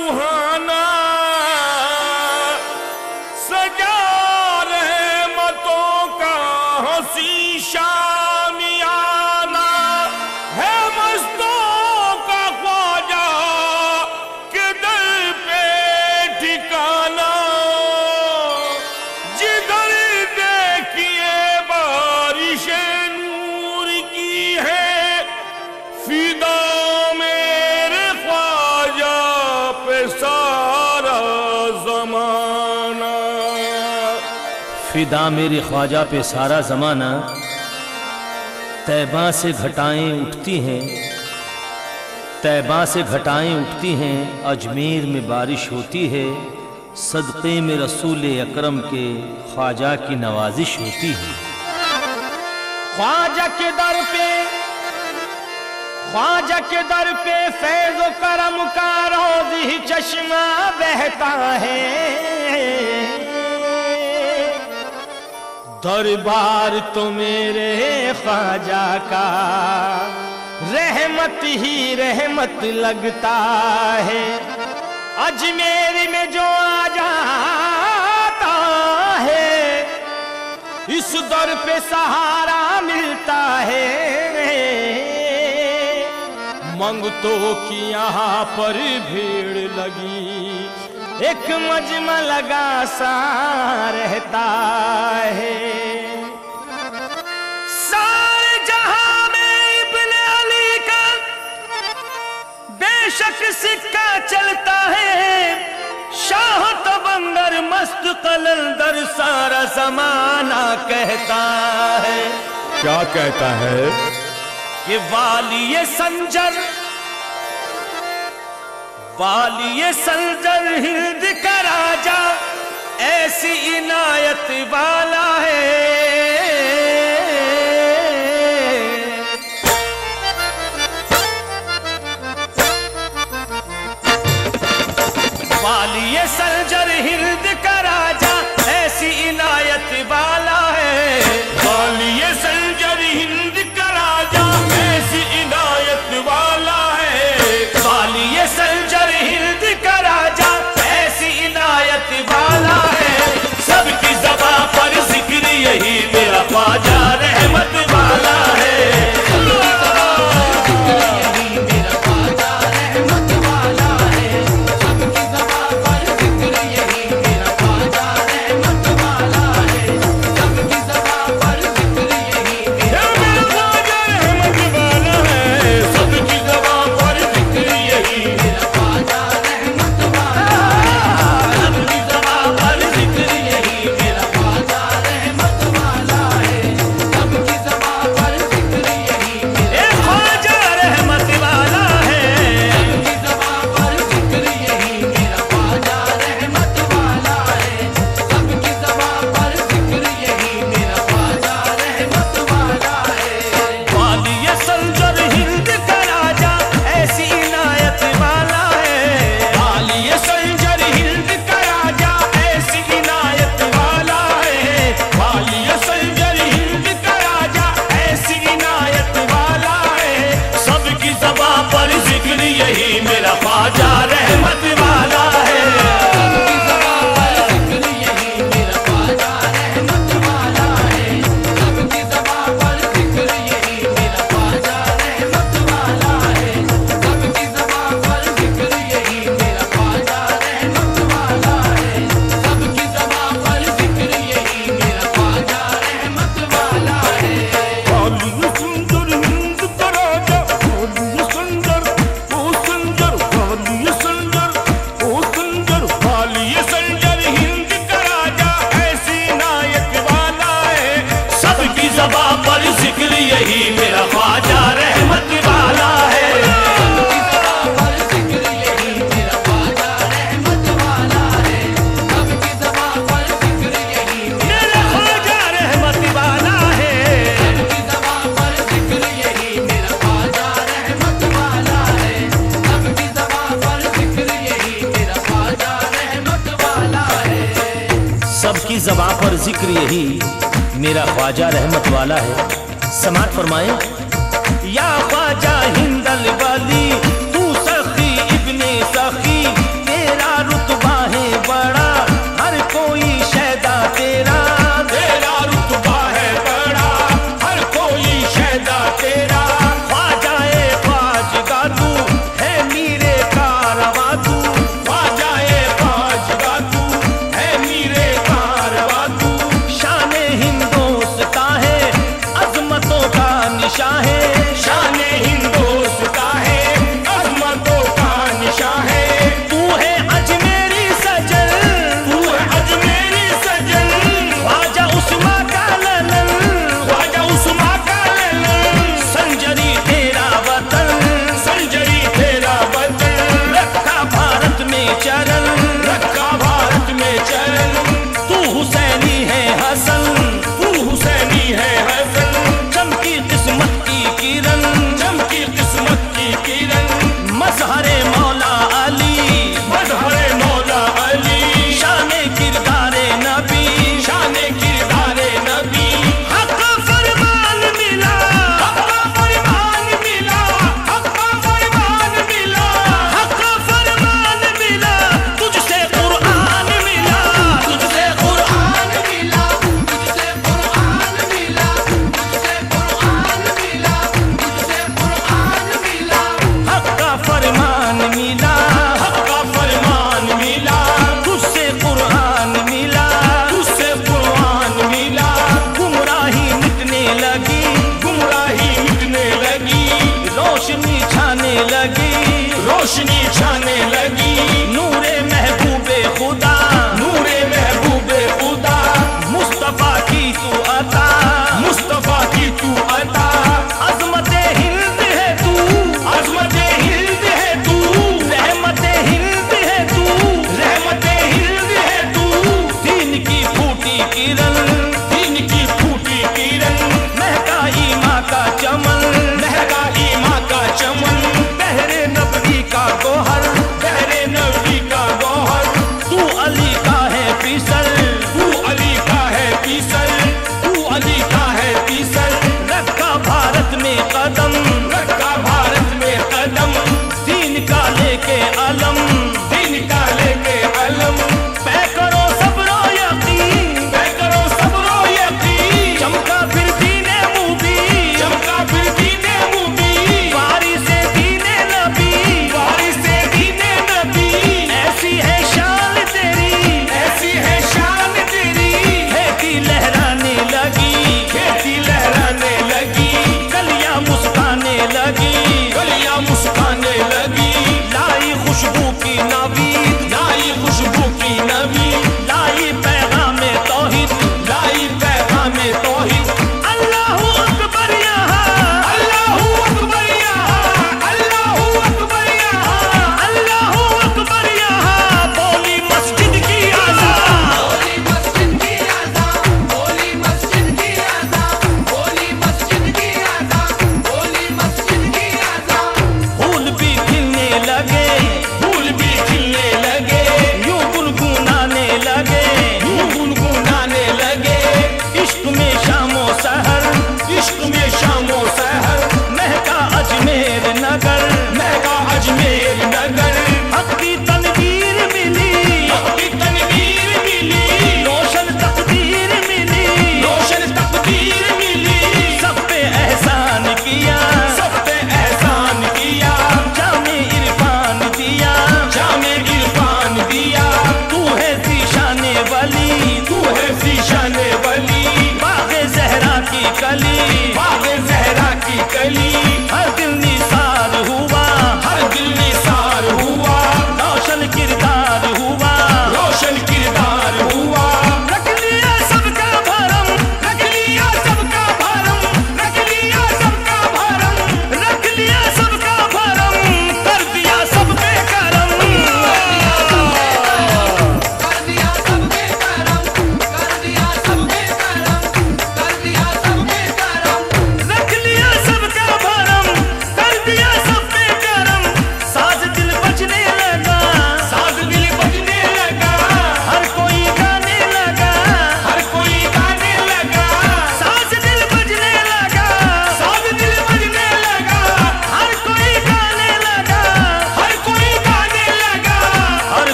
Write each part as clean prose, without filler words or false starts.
सुहाना सजा रहमतों का हंसी शामियाना है मस्तों का ख्वाजा के दर पे ठिकाना जिधर देखिए बारिश नूर की है फिदा मेरे ख्वाजा पे सारा जमाना। फिदा मेरे ख्वाजा पे सारा जमाना। तैबा से घटाएं उठती हैं, तैबा से घटाएं उठती हैं, अजमेर में बारिश होती है। सदक़े में रसूल अकरम के ख्वाजा की नवाजिश होती है। ख्वाजा के दर पे, ख्वाजा के दर पे फैज़ व करम का रोज़ ही चश्मा बहता है। दरबार तो मेरे ख्वाजा का रहमत ही रहमत लगता है। अजमेर में जो आ जाता है इस दर पे सहारा मिलता है। मंगतों की यहाँ पर भीड़ लगी एक मजमा लगा सा रहता है। सारे जहां में इब्ने अली का बेशक सिक्का चलता है। शाह तबंगर मस्त कलंदर सारा जमाना कहता है। क्या कहता है? कि वालिये संजर, वालिये संजर हिंद का राजा ऐसी इनायत वाला है। वालिये संजर हिंद का राजा ऐसी इनायत वाला है। वालिये संजर हिंद का राजा ऐसी इनायत वाला है। वालिये संजर हिंद का राजा ऐसी इनायत वाला है। सबकी ज़बां पर जिक्र यही मेरा ख्वाजा रहमत वाला है। सबकी ज़बां पर जिक्र यही मेरा ख्वाजा रहमत वाला है। समात फरमाएं। या ख्वाजा हिंदल वाली तू सखी इब्ने सखी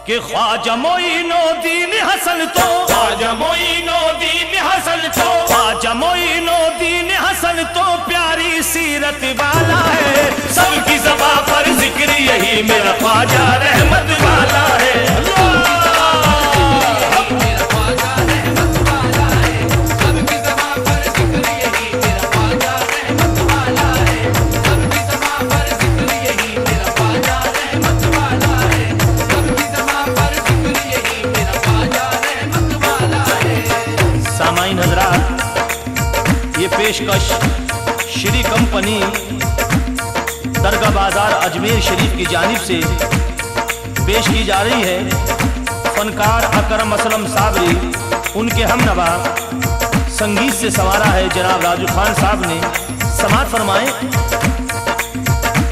कि ख्वाजा मोइनुद्दीन हसन तो, ख्वाजा मोइनुद्दीन हसन तो, ख्वाजा मोइनुद्दीन हसन तो प्यारी सीरत वाला है। सबकी ज़बां पर जिक्र यही मेरा ख्वाजा रहमत वाला है। सामाईन हजरात, ये पेशकश श्री कंपनी दरगाह बाजार अजमेर शरीफ की जानिब से पेश की जा रही है। फनकार अकरम असलम साबरी, उनके हमनवा संगीत से संवारा है जनाब राजू खान साहब ने। समात फरमाए।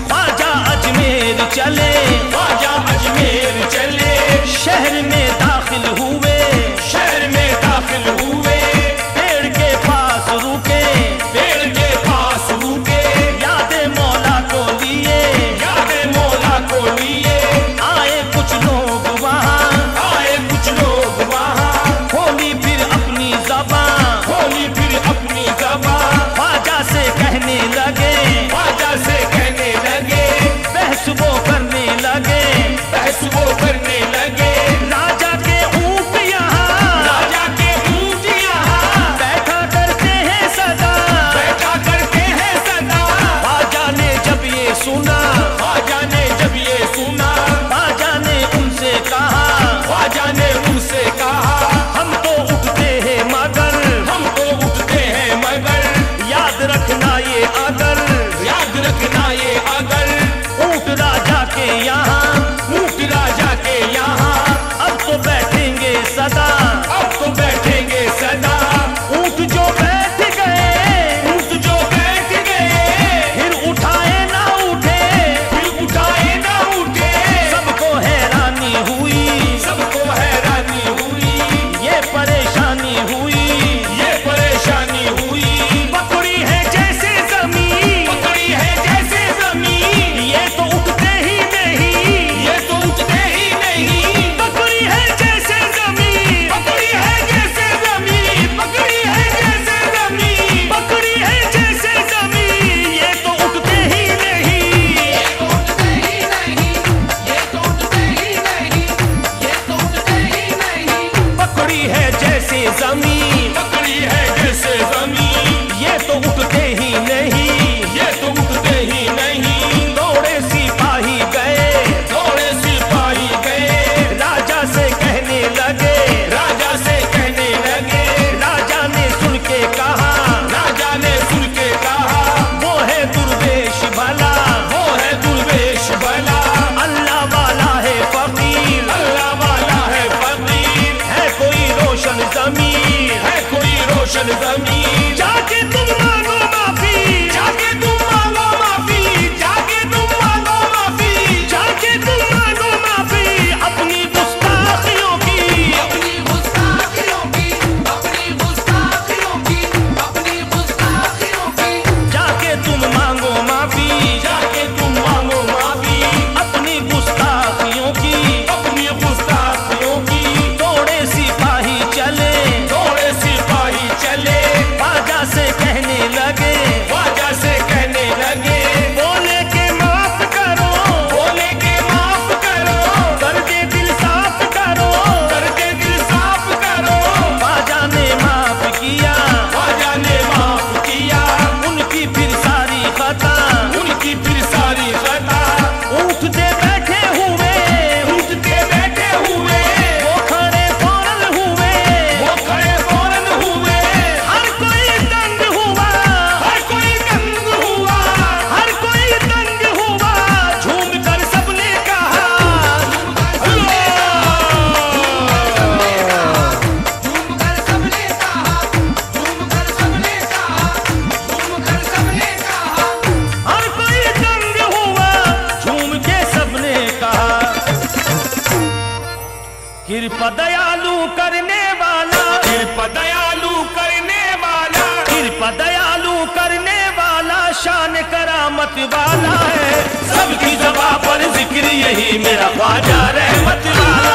ख्वाजा अजमेर चले, ख्वाजा अजमेर चले, शहर में दाखिल हुए, शहर में दाखिल हुए, पेड़ के पास रुके, पेड़ के पास रुके, यादे मौला को लिए, यादे मौला को लिए, आए कुछ लोग वहाँ, आए कुछ लोग वहाँ, खोली फिर अपनी ज़बां, खोली फिर अपनी ज़बां, ख्वाजा से कहने लगे, ख्वाजा से कहने लगे, बहस वो करने लगे, बहस वो करने लगे, राजा के ऊँट यहाँ, राजा के ऊँट यहाँ, बैठा करते हैं सदा, बैठा करते हैं सदा। ख्वाजा ने जब ये सुना, ख्वाजा ने जब ये सुना, ख्वाजा ने उनसे कहा, ख्वाजा ने उनसे कहा, हम तो उठते हैं मगर, हम तो उठते हैं मगर, याद रखना ये अगर, याद रखना ये अगर, ऊँट राजा के यहाँ, ऊँट राजा के यहाँ, अब तो बैठेंगे सदा, अब तो बैठेंगे सदा। ऊँट जो बैठ गए, ऊँट जो बैठ गए, फिर उठाए ना उठे, फिर उठाए ना उठे, सबको हैरानी हुई, सबको हैरानी हुई, ये परेशानी हुई, ये परेशानी हुई। पकड़ी है जैसे जमीन, पकड़ी है जैसे जमीन, ये तो उठते ही नहीं, ये तो उठते ही नहीं, पकड़ी है जैसे जमीन, पकड़ी है जैसे जमीन, पकड़ी है जैसे जमीन, पकड़ी है जैसे जमीन, ये तो उठते ही नहीं, ये तो उठते ही नहीं, ये तो उठते ही नहीं, ये तो उठते ही नहीं, पकड़ी है जैसे जमीन, पकड़ी है जैसे जमीन, ये तो उठते ही नहीं। ये तो उठते ही नहीं। दौड़े सिपाही गए, थोड़े सिपाही गए, राजा से कहने लगे, राजा से कहने लगे, राजा ने सुन के कहा, राजा ने सुन के कहा, वो है दुर्वेश भला, वो है दुर्वेश भला, अल्लाह वाला है फकीर, अल्लाह वाला है फकीर, है कोई रोशन जमीन, है कोई रोशन जमीन। जाके तुम मांगो माफी, जाके तुम मांगो माफी, जाके तुम मांगो माफी, जाके तुम मांगो माफी अपनी गुस्ताखियों की, अपनी गुस्ताखियों की, अपनी गुस्ताखियों की, अपनी गुस्ताखियों की, जाके तुम मांगो माफी जाके तुम मांगो माफी, अपनी गुस्ताखियों की। अपनी गुस्ताखियों की। दौड़े सिपाही चले, थोड़े सिपाही चले, ख्वाजा से कहने लगे, ख्वाजा से कहने लगे, बोले के माफ करो, बोले के माफ करो, दर्दे दिल साफ करो, करके दिल साफ करो। ख्वाजा ने माफ किया, ख्वाजा ने माफ किया, उनकी फिर सारी खता, उनकी फिर सारी खता, उठते बैठे हुए, उठते बैठे हुए, वो खड़े फौरन हुए, वो खड़े फौरन हुए, हर कोई दंग हुआ, हर कोई दंग हुआ, हर कोई दंग हुआ, झूम कर सबने कहा, झूम कर सबने कहा, झूम कर सबने कहा, झूम कर सबने कहा, हर कोई दंग हुआ, झूम के सबने कहा, कृपा दयालु करने वाला, कृपा दयालु करने वाला, कृपा दयालु करने वाला, शान करामत वाला है। सबकी ज़बां पर जिक्र यही मेरा ख्वाजा रहमत वाला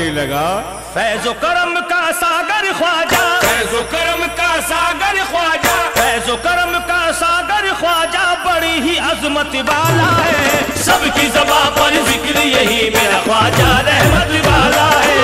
कहने लगा, फैज़ो करम का सागर ख्वाजा, फैज़ो करम का सागर ख्वाजा, फैज़ो करम का सागर ख्वाजा बड़ी ही अजमत वाला है। सबकी ज़बां पर जिक्र यही मेरा ख्वाजा रहमत वाला है।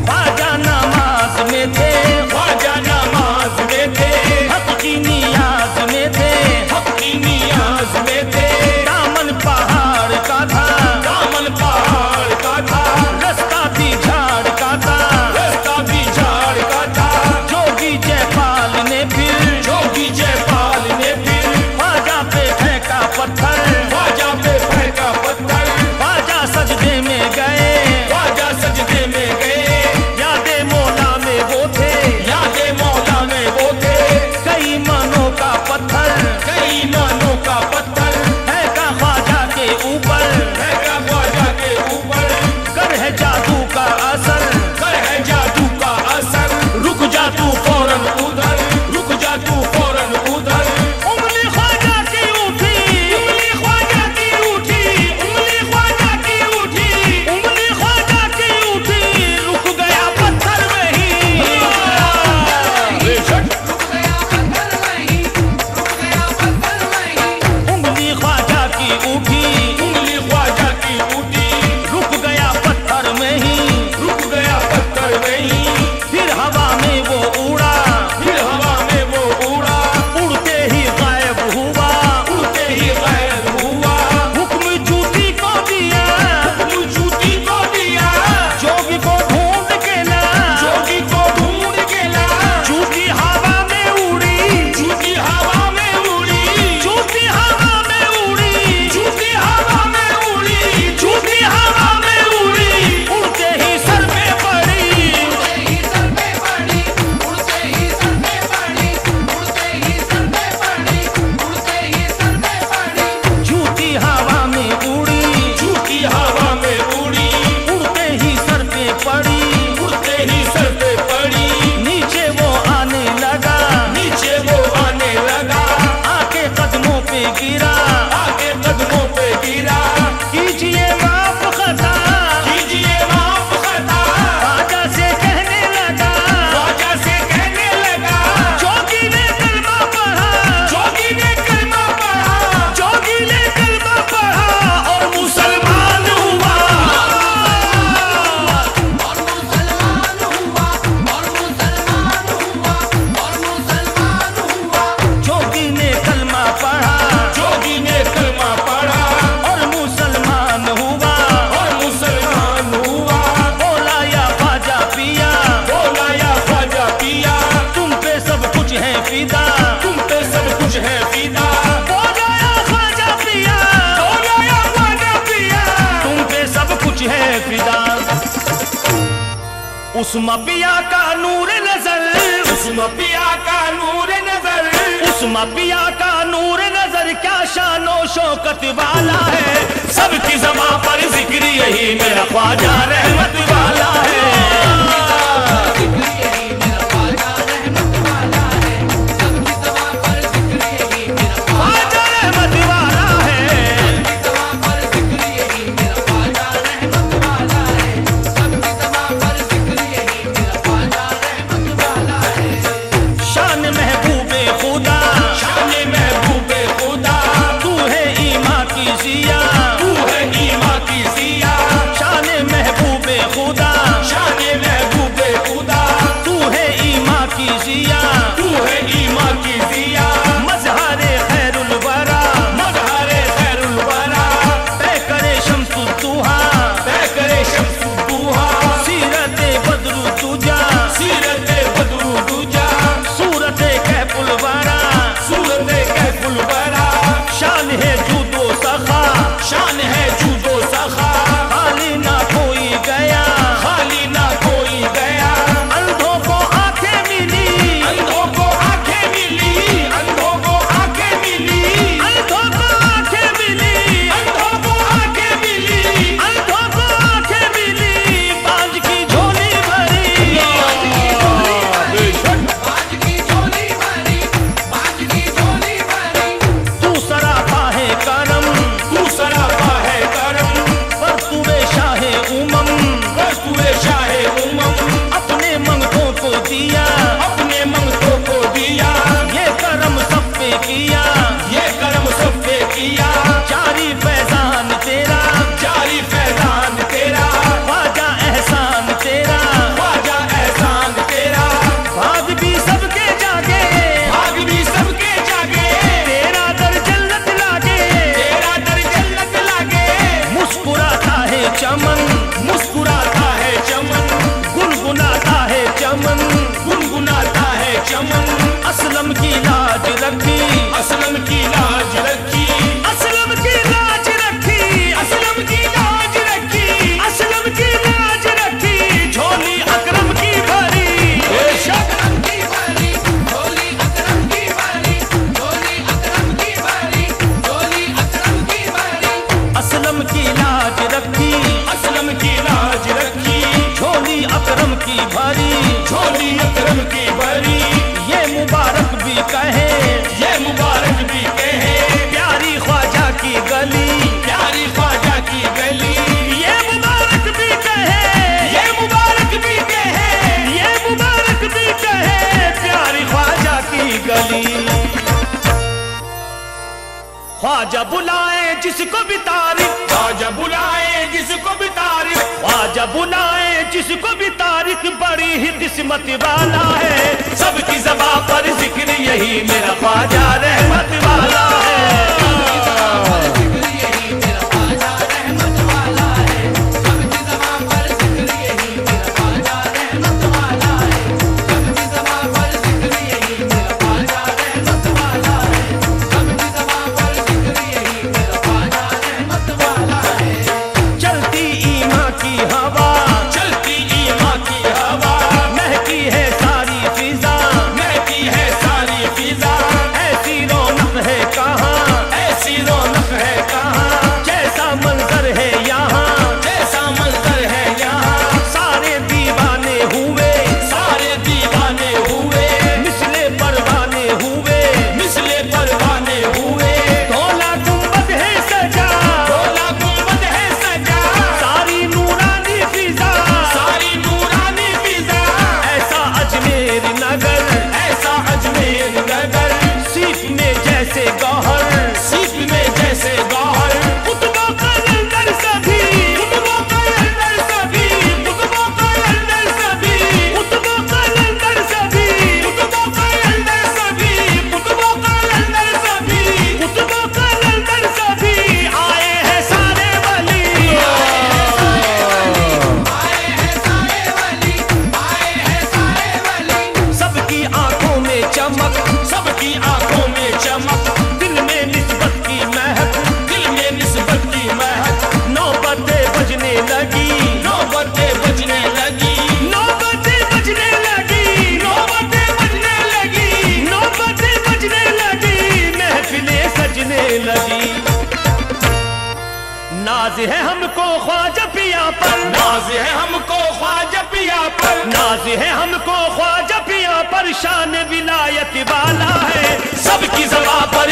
ख्वाजा नमाज में थे, ख्वाजा नमाज में थे, हक की नियाज में थे, हक की नियाज में थे, दामन पहाड़ का था, दामन पहाड़ का था, रास्ता भी झाड़ का था, रास्ता भी झाड़ का था। जोगी जयपाल ने फिर जोगी जयपाल ने फिर ख्वाजा पे फेंका पत्थर, ख्वाजा पे फेंका पत्थर, ख्वाजा सजदे में गए, ख्वाजा सजदे में गए, यादे मौला में वो थे, यादे मौला में वो थे, कई मनों का पत्थर कई मानों का पत्थर फेंका ख्वाजा के ऊपर, फेंका ख्वाजा के ऊपर। कर है जादू का असर, कर है जादू का असर, रुक जा तू फौरन उधर, रुक जा तू फौरन उधर। उंगली ख्वाजा की उठी, उंगली ख्वाजा की उठी, उंगली ख्वाजा की उठी, उंगली ख्वाजा की उठी, रुक गया पत्थर वहीं। बेशक उंगली ख्वाजा की उठी, उंगली ख्वाजा की उठी, रुक गया पत्थर में ही, रुक गया पत्थर में ही। फिर हवा में वो उड़ा, फिर हवा में वो उड़ा, उड़ते ही गायब हुआ, उड़ते ही गायब हुआ। हुक्म जूती को दिया, हुक्म जूती को दिया, जोगी को ढूंढ के ला, जोगी को ढूंढ के ला। जूती हवा में उड़ी, जूती हवा में उड़ी, जूती हवा में उड़ी, जूती हवा में उड़ी, जूती हवा में उड़ी, उड़ते ही सर पे पड़ी, जूती हवा में उड़ी, जूती हवा में उड़ी, उड़ते ही सर पे पड़ी, उड़ते ही सर पे पड़ी। नीचे वो आने लगा, नीचे वो आने लगा, आके कदमों पे गिरा, आगे कदमों पे गिरा। कीजिए माफ खता, कीजिए माफ खता, ख्वाजा से कहने लगा, ख्वाजा से कहने लगा। जोगी ने कलमा पढ़ा, जोगी ने कलमा पढ़ा, जोगी ने कलमा पढ़ा और मुसलमान हुआ। जोगी ने कलमा पढ़ा जोगी ने कलमा पढ़ा और मुसलमान हुआ, और मुसलमान हुआ। बोला या ख्वाजा पिया, बोला या ख्वाजा पिया, तुम पे सब कुछ है फिदा, तुम पे सब कुछ है फिदा। बोला या ख्वाजा पिया, बोला या ख्वाजा पिया, तुम पे सब कुछ है फिदा। उस मपिया का नूर नजर, उस मपिया का नूर नजर, उस मपिया का नूर नजर क्या शानो शौकत वाला है। सबकी ज़बां पर जिक्र यही मेरा ख्वाजा रहमत वाला है। ख्वाजा रहमत वाला है, शान महबूबे खुदा, शान महबूबे खुदा, तू है ईमा की जिया, तू है ईमा की जिया। शान महबूबे खुदा, शान ख्वाजा बुलाए जिसको भी तारीफ, ख्वाजा बुलाए जिसको भी तारीफ, ख्वाजा बुलाए जिसको भी तारीफ, बड़ी ही किस्मत वाला है। सबकी ज़बां पर जिक्र यही मेरा ख्वाजा रहमत वाला है। नाज है हमको ख्वाजा पिया पर, नाज है हमको ख्वाजा पिया पर, नाज है हमको ख्वाजा पिया पर, शान विलायत वाला है। सबकी ज़बां पर